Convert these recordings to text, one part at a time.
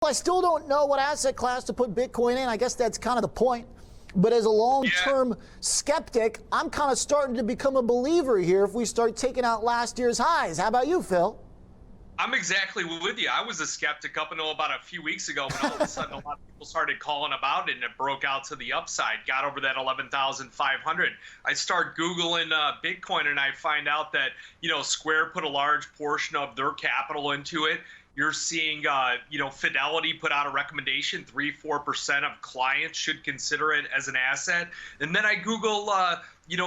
I still don't know what asset class to put Bitcoin in. I guess that's kind of the point. But as a long-term skeptic, I'm kind of starting to become a believer here if we start taking out last year's highs. How about you, Phil? I'm exactly with you. I was a skeptic up until about a few weeks ago when all of a sudden a lot of people started calling about it and it broke out to the upside, got over that 11,500. I start Googling Bitcoin and I find out that, Square put a large portion of their capital into it. You're seeing, Fidelity put out a recommendation, 3-4% of clients should consider it as an asset. And then I Google,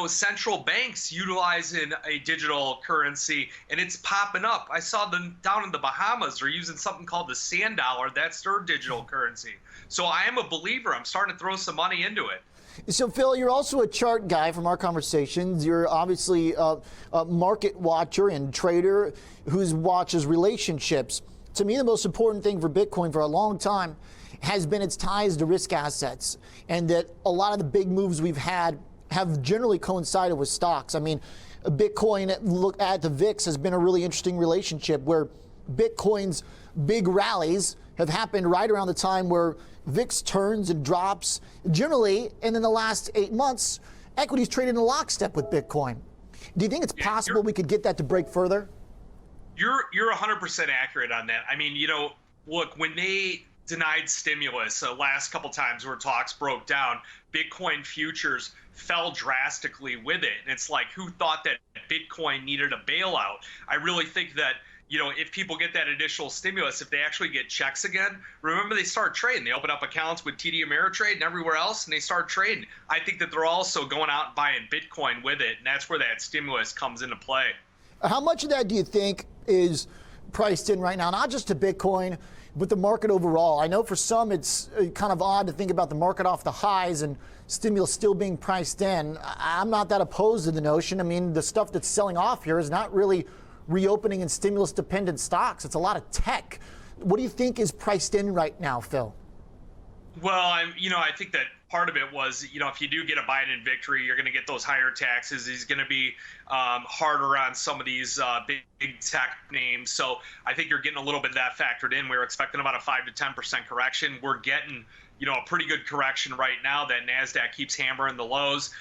central banks utilizing a digital currency, and it's popping up. I saw them down in the Bahamas are using something called the sand dollar. That's their digital currency. So I am a believer. I'm starting to throw some money into it. So, Phil, you're also a chart guy from our conversations. You're obviously a market watcher and trader who watches relationships. To me, the most important thing for Bitcoin for a long time has been its ties to risk assets, and that a lot of the big moves we've had have generally coincided with stocks. I mean, Bitcoin, look at the VIX, has been a really interesting relationship where Bitcoin's big rallies have happened right around the time where VIX turns and drops generally, and in the last 8 months, equities traded in lockstep with Bitcoin. Do you think it's possible we could get that to break further? You're 100% accurate on that. I mean, look, when they denied stimulus the last couple times where talks broke down, Bitcoin futures fell drastically with it. And it's like, who thought that Bitcoin needed a bailout? I really think that, if people get that additional stimulus, if they actually get checks again, remember they start trading. They open up accounts with TD Ameritrade and everywhere else, and they start trading. I think that they're also going out and buying Bitcoin with it, and that's where that stimulus comes into play. How much of that do you think is priced in right now, not just to Bitcoin, but the market overall? I know for some it's kind of odd to think about the market off the highs and stimulus still being priced in. I'm not that opposed to the notion. I mean, the stuff that's selling off here is not really reopening in stimulus-dependent stocks. It's a lot of tech. What do you think is priced in right now, Phil? Well, I think that part of it was, if you do get a Biden victory, you're going to get those higher taxes. He's going to be harder on some of these big tech names. So I think you're getting a little bit of that factored in. We were expecting about a 5 to 10% correction. We're getting, a pretty good correction right now that NASDAQ keeps hammering the lows.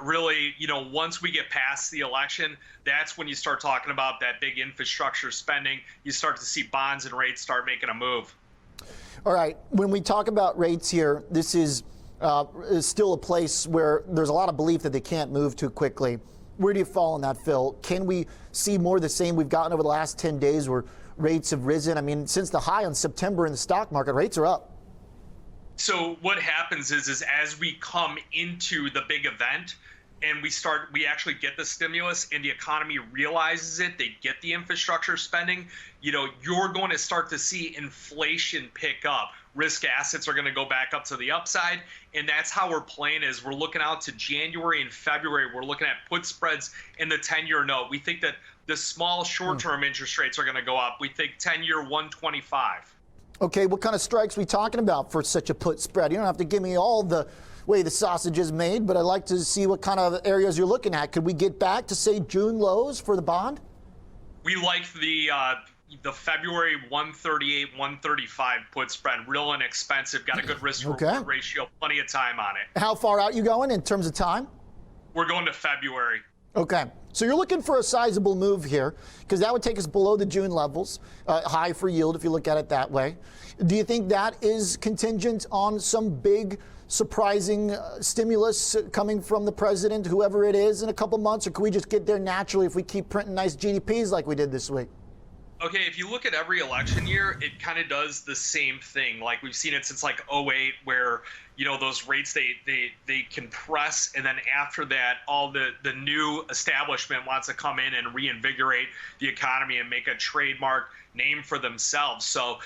Really, once we get past the election, that's when you start talking about that big infrastructure spending. You start to see bonds and rates start making a move. All right. When we talk about rates here, this is still a place where there's a lot of belief that they can't move too quickly. Where do you fall on that, Phil? Can we see more of the same we've gotten over the last 10 days where rates have risen? I mean, since the high on September in the stock market, rates are up. So what happens is as we come into the big event and we actually get the stimulus and the economy realizes it, they get the infrastructure spending, you're going to start to see inflation pick up. Risk assets are going to go back up to the upside. And that's how we're playing is we're looking out to January and February. We're looking at put spreads in the 10-year note. We think that the small short-term interest rates are going to go up. We think 10-year 125. Okay, what kind of strikes are we talking about for such a put spread? You don't have to give me all the way the sausage is made, but I'd like to see what kind of areas you're looking at. Could we get back to, say, June lows for the bond? We like the February 138, 135 put spread, real inexpensive, got a good risk-reward ratio, plenty of time on it. How far out you going in terms of time? We're going to February. Okay, so you're looking for a sizable move here because that would take us below the June levels, high for yield if you look at it that way. Do you think that is contingent on some big, surprising stimulus coming from the president, whoever it is, in a couple months, or can we just get there naturally if we keep printing nice GDPs like we did this week? Okay, if you look at every election year, it kind of does the same thing. Like we've seen it since like 08 where, those rates, they compress. And then after that, all the new establishment wants to come in and reinvigorate the economy and make a trademark name for themselves. So,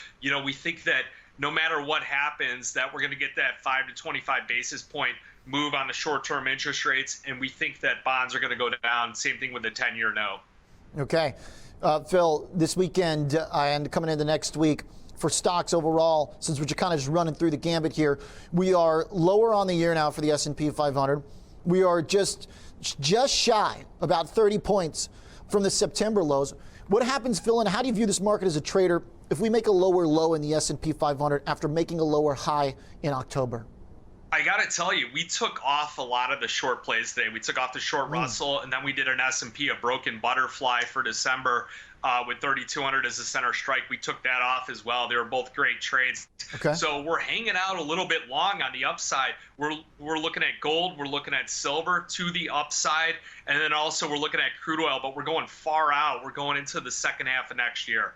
we think that no matter what happens, that we're going to get that 5 to 25 basis point move on the short-term interest rates. And we think that bonds are going to go down. Same thing with the 10-year note. Okay. Phil, this weekend and coming into next week for stocks overall, since we're kind of just running through the gambit here, we are lower on the year now for the S&P 500. We are just shy, about 30 points from the September lows. What happens, Phil, and how do you view this market as a trader if we make a lower low in the S&P 500 after making a lower high in October? I got to tell you, we took off a lot of the short plays today. We took off the short Russell, and then we did an S&P, a broken butterfly for December with 3,200 as a center strike. We took that off as well. They were both great trades. Okay. So we're hanging out a little bit long on the upside. We're looking at gold. We're looking at silver to the upside. And then also we're looking at crude oil, but we're going far out. We're going into the second half of next year.